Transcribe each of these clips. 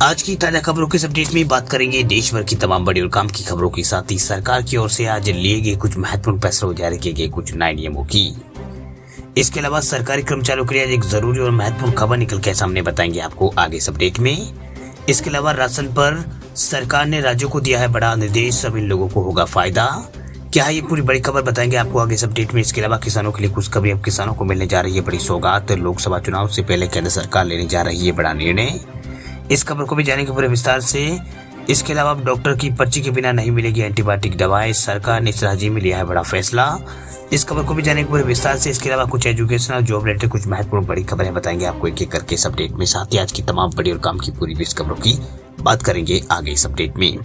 आज की ताजा खबरों के अपडेट में बात करेंगे देश भर की तमाम बड़ी और काम की खबरों के साथ ही सरकार की ओर से आज लिए गए कुछ महत्वपूर्ण फैसलों जारी किए गए कुछ नए नियमों की। इसके अलावा सरकारी कर्मचारियों के लिए आज एक जरूरी और महत्वपूर्ण खबर निकल के सामने बताएंगे आपको आगे इस अपडेट में। इसके अलावा राशन पर सरकार ने राज्यों को दिया है बड़ा निर्देश, सब इन लोगों को होगा फायदा। क्या है ये पूरी बड़ी खबर बताएंगे आपको आगे इस अपडेट में। इसके अलावा किसानों के लिए खुशखबरी, अब किसानों को मिलने जा रही है बड़ी सौगात। लोकसभा चुनाव से पहले केंद्र सरकार लेने जा रही है बड़ा निर्णय। इस खबर को भी जानेंगे पूरे विस्तार से। इसके अलावा अब डॉक्टर की पर्ची के बिना नहीं मिलेगी एंटीबायोटिक दवाएं, सरकार ने इस राज्य में लिया है बड़ा फैसला। इस खबर को भी जानेंगे पूरे विस्तार से। इसके अलावा कुछ एजुकेशन और जॉब रिलेटेड कुछ महत्वपूर्ण बड़ी खबरें बताएंगे आपको एक एक करके इस अपडेट में। साथ ही आज की तमाम बड़ी और काम की पूरी 20 खबरों की बात करेंगे आगे इस अपडेट में।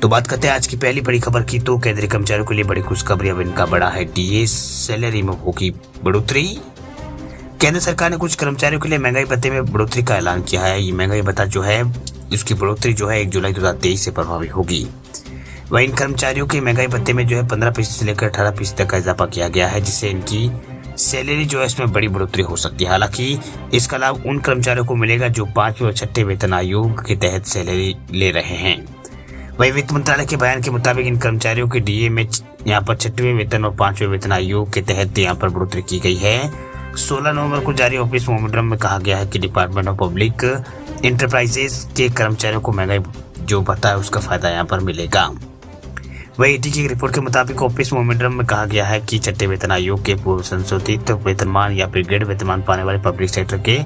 तो बात करते हैं आज की पहली बड़ी खबर की। तो केंद्रीय कर्मचारियों के लिए बड़ी खुशखबरी, अब इनका बड़ा है डीए, सैलरी में होगी बढ़ोतरी। केंद्र सरकार ने कुछ कर्मचारियों के लिए महंगाई भत्ते में बढ़ोतरी का ऐलान किया है। ये महंगाई भत्ता जो है इसकी बढ़ोतरी जो है 1 जुलाई 2023 से प्रभावी होगी। वहीं इन कर्मचारियों के महंगाई भत्ते में जो है 15% से लेकर 18% तक का इजाफा किया गया है, जिससे इनकी सैलरी जो है इसमें बड़ी बढ़ोतरी हो सकती है। हालांकि इसका लाभ उन कर्मचारियों को मिलेगा जो 5वें और 6ठे वेतन आयोग के तहत सैलरी ले रहे हैं। वही वित्त मंत्रालय के बयान के मुताबिक इन कर्मचारियों के डीए में यहाँ पर 6वें वेतन और 5वें वेतन आयोग के तहत यहाँ पर बढ़ोतरी की गई है। 16 नवंबर को जारी ऑफिस मेमोरेंडम में कहा गया है कि डिपार्टमेंट ऑफ पब्लिक इंटरप्राइजेज के कर्मचारियों को महंगाई जो भत्ता है उसका फायदा यहाँ पर मिलेगा। वही ईडी की रिपोर्ट के मुताबिक ऑफिस मेमोरेंडम में कहा गया है कि 6ठे वेतन आयोग के पूर्व संशोधित वेतनमान या फिर ग्रेड वेतनमान पाने वाले पब्लिक सेक्टर के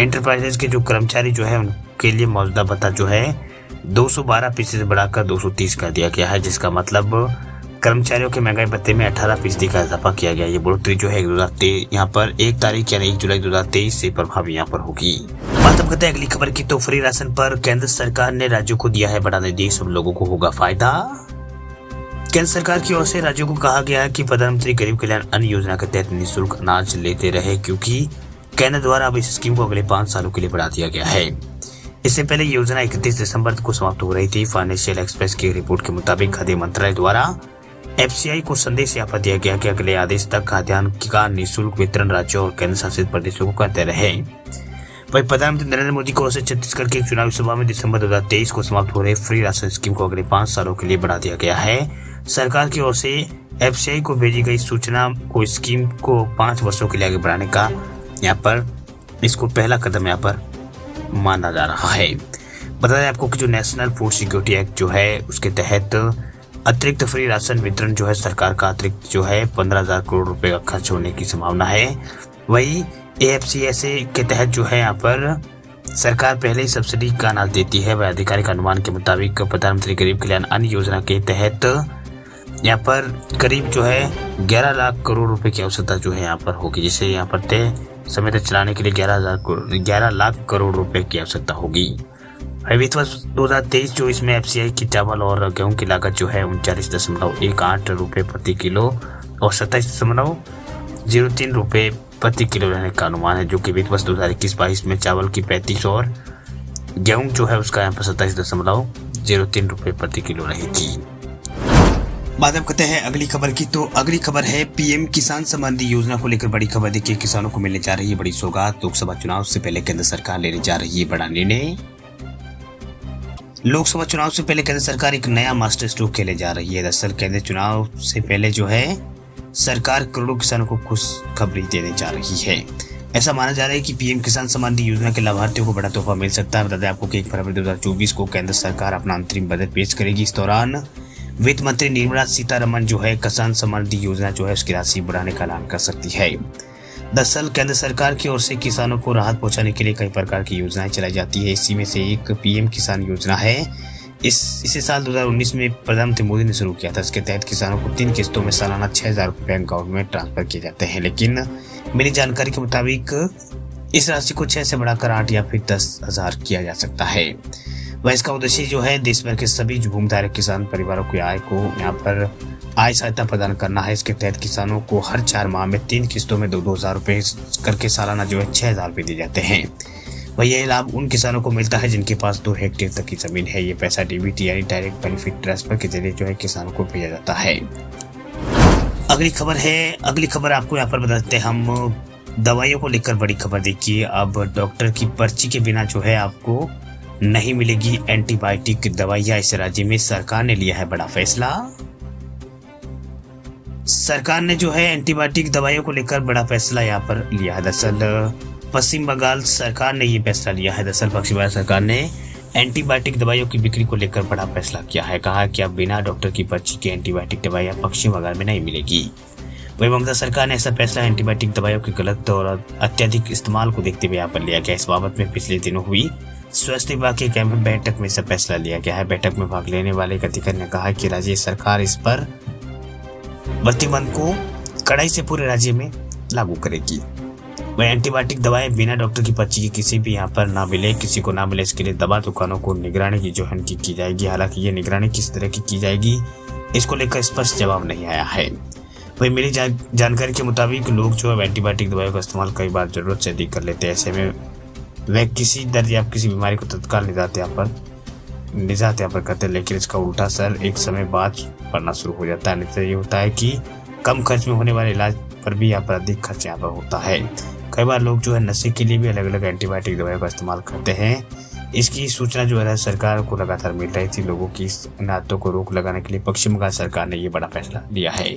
इंटरप्राइजेज के जो कर्मचारी जो है उनके लिए मौजूदा भत्ता जो है 212% से बढ़ाकर 230 कर दिया गया है, जिसका मतलब कर्मचारियों के महंगाई भत्ते में 18% का इजाफा किया गया। ये बढ़ोतरी जो है 2023 यहाँ पर 1 तारीख यानी 1 जुलाई 2023 से प्रभावी यहाँ पर होगी। बात अब करते हैं अगली खबर की। तो फ्री राशन पर केंद्र सरकार ने राज्यों को दिया है बड़ा निर्देश, सब लोगों को होगा फायदा। केंद्र सरकार की ओर से राज्यों को कहा गया है कि प्रधानमंत्री गरीब कल्याण अन्न योजना के तहत निःशुल्क अनाज लेते रहे, क्योंकि केंद्र द्वारा अब इस स्कीम को अगले 5 सालों के लिए बढ़ा दिया गया है। इससे पहले योजना 31 दिसंबर को समाप्त हो रही थी। फाइनेंशियल एक्सप्रेस की रिपोर्ट के मुताबिक खाद्य मंत्रालय द्वारा एफसीआई को संदेश यहाँ पर दिया गया कि अगले आदेश तक खाद्यान्न का निःशुल्क वितरण राज्यों और केंद्र शासित प्रदेशों को करते रहे। वही प्रधानमंत्री नरेंद्र मोदी की ओर से छत्तीसगढ़ की एक चुनावी सभा में दिसंबर 2023 को समाप्त हो रहे फ्री राशन स्कीम को अगले 5 सालों के लिए बढ़ा दिया गया है। सरकार की ओर से एफसीआई को भेजी गई सूचना को स्कीम को 5 वर्षों के लिए आगे बढ़ाने का यहाँ पर इसको पहला कदम यहाँ पर माना जा रहा है। बता दें आपको कि जो नेशनल फूड सिक्योरिटी एक्ट जो है उसके तहत अतिरिक्त फ्री राशन वितरण जो है सरकार का अतिरिक्त जो है 15,000 करोड़ रुपए का खर्च होने की संभावना है। वही एएफसीएसए के तहत जो है यहाँ पर सरकार पहले ही सब्सिडी का अनाज देती है। वह आधिकारिक अनुमान के मुताबिक प्रधानमंत्री गरीब कल्याण अन्न योजना के तहत यहाँ पर करीब जो है 11 लाख करोड़ रुपए की आवश्यकता जो है यहाँ पर होगी, जिसे यहाँ पर तय समय तक चलाने के लिए 11 लाख करोड़ रुपए की आवश्यकता होगी। वित्त वर्ष 2023 जो इसमें एफसीआई की चावल और गेहूं की लागत जो है 39.18 रुपए प्रति किलो और 27.03 रुपए प्रति किलो रहने का अनुमान है, जो कि वित्त वर्ष 2021-22 में चावल की 35 और गेहूं जो है उसका यहाँ पर 27.03 रुपए प्रति किलो रही थी। बात अब करते हैं अगली खबर की। तो अगली खबर है पीएम किसान सम्मान निधि योजना को लेकर बड़ी खबर। देखिए, किसानों को मिलने जा रही है बड़ी सौगात। लोकसभा चुनाव से पहले केंद्र सरकार लेने जा रही है बड़ा निर्णय। लोकसभा चुनाव से पहले केंद्र सरकार एक नया मास्टर स्ट्रोक खेले जा रही है। दरअसल केंद्र चुनाव से पहले जो है सरकार करोड़ों किसानों को खुशखबरी देने जा रही है। ऐसा माना जा रहा है कि पीएम किसान सम्मान निधि योजना के लाभार्थियों को बड़ा तोहफा मिल सकता है। बता दें आपको कि 1 फरवरी 2024 को केंद्र सरकार अपना अंतरिम बजट पेश करेगी। इस दौरान वित्त मंत्री निर्मला सीतारमण जो है किसान सम्मान निधि योजना जो है उसकी राशि बढ़ाने का ऐलान कर सकती है। दरअसल केंद्र सरकार की ओर से किसानों को राहत पहुंचाने के लिए कई प्रकार की योजनाएं चलाई जाती है। इसी में से एक पीएम किसान योजना है। इसे साल 2019 में प्रधानमंत्री मोदी ने शुरू किया था। इसके तहत किसानों को 3 किस्तों में सालाना 6,000 रुपए बैंक अकाउंट में ट्रांसफर किए जाते हैं, लेकिन मेरी जानकारी के मुताबिक इस राशि को 6 से बढ़ाकर 8 या फिर 10,000 किया जा सकता है। वह इसका उद्देश्य जो है देश भर के सभी भूमिधारक किसान परिवारों की आय को यहाँ पर आय सहायता प्रदान करना है। इसके तहत किसानों को हर 4 माह में 3 किस्तों में 2,000 रुपए करके सालाना जो है 6,000 रुपए दिए जाते हैं। वह यह लाभ उन किसानों को मिलता है जिनके पास 2 हेक्टेयर तक की जमीन है। ये पैसा डीबीटी यानी डायरेक्ट बेनिफिट ट्रांसफर के जरिए जो है किसानों को भेजा जाता है। अगली खबर आपको यहाँ पर बताते हैं हम दवाइयों को लेकर बड़ी खबर। देखिए, अब डॉक्टर की पर्ची के बिना जो है आपको नहीं मिलेगी एंटीबायोटिक दवाइयां। इस राज्य में सरकार ने लिया है बड़ा फैसला। सरकार ने जो है एंटीबायोटिक दवाइयों को लेकर बड़ा फैसला यहाँ पर लिया है। दरअसल पश्चिम बंगाल सरकार ने ये फैसला लिया है। दरअसल पश्चिम बंगाल सरकार ने एंटीबायोटिक दवाइयों की बिक्री को लेकर बड़ा फैसला किया है। कहा कि अब बिना डॉक्टर की पर्ची के एंटीबायोटिक दवाइयां पश्चिम बंगाल में नहीं मिलेगी। वही ममता सरकार ने ऐसा फैसला एंटीबायोटिक दवाइयों के गलत और अत्यधिक इस्तेमाल को देखते हुए यहाँ पर लिया गया। इस बाबत में पिछले दिनों हुई स्वास्थ्य विभाग के कैबिनेट बैठक में ऐसा फैसला लिया गया है। बैठक में भाग लेने वाले एक अधिकारी ने कहा कि राज्य सरकार इस पर प्रतिबंध को कड़ाई से पूरे राज्य में लागू करेगी। वह एंटीबायोटिक दवाएं बिना डॉक्टर की पर्ची के किसी भी यहाँ पर ना मिले, किसी को ना मिले, इसके लिए दवा दुकानों को निगरानी की जो है उनकी की जाएगी। हालांकि ये निगरानी किस तरह की जाएगी इसको लेकर स्पष्ट जवाब नहीं आया है। वही मिली जानकारी के मुताबिक लोग जो है एंटीबायोटिक दवाइयों का इस्तेमाल कई बार जरूरत से अधिक कर लेते हैं। ऐसे में वह किसी दर्द या किसी बीमारी को तत्काल निजात यहाँ पर करते हैं, लेकिन इसका उल्टा असर एक समय बाद पड़ना शुरू हो जाता है। तो ये होता है कि कम खर्च में होने वाले इलाज पर भी यहाँ पर अधिक खर्च यहाँ पर होता है। कई बार लोग जो है नशे के लिए भी अलग अलग एंटीबायोटिक दवाइयों का इस्तेमाल करते हैं। इसकी सूचना जो है सरकार को लगातार मिल रही थी। लोगों की इन आदतों को रोक लगाने के लिए पश्चिम बंगाल सरकार ने ये बड़ा फैसला लिया है।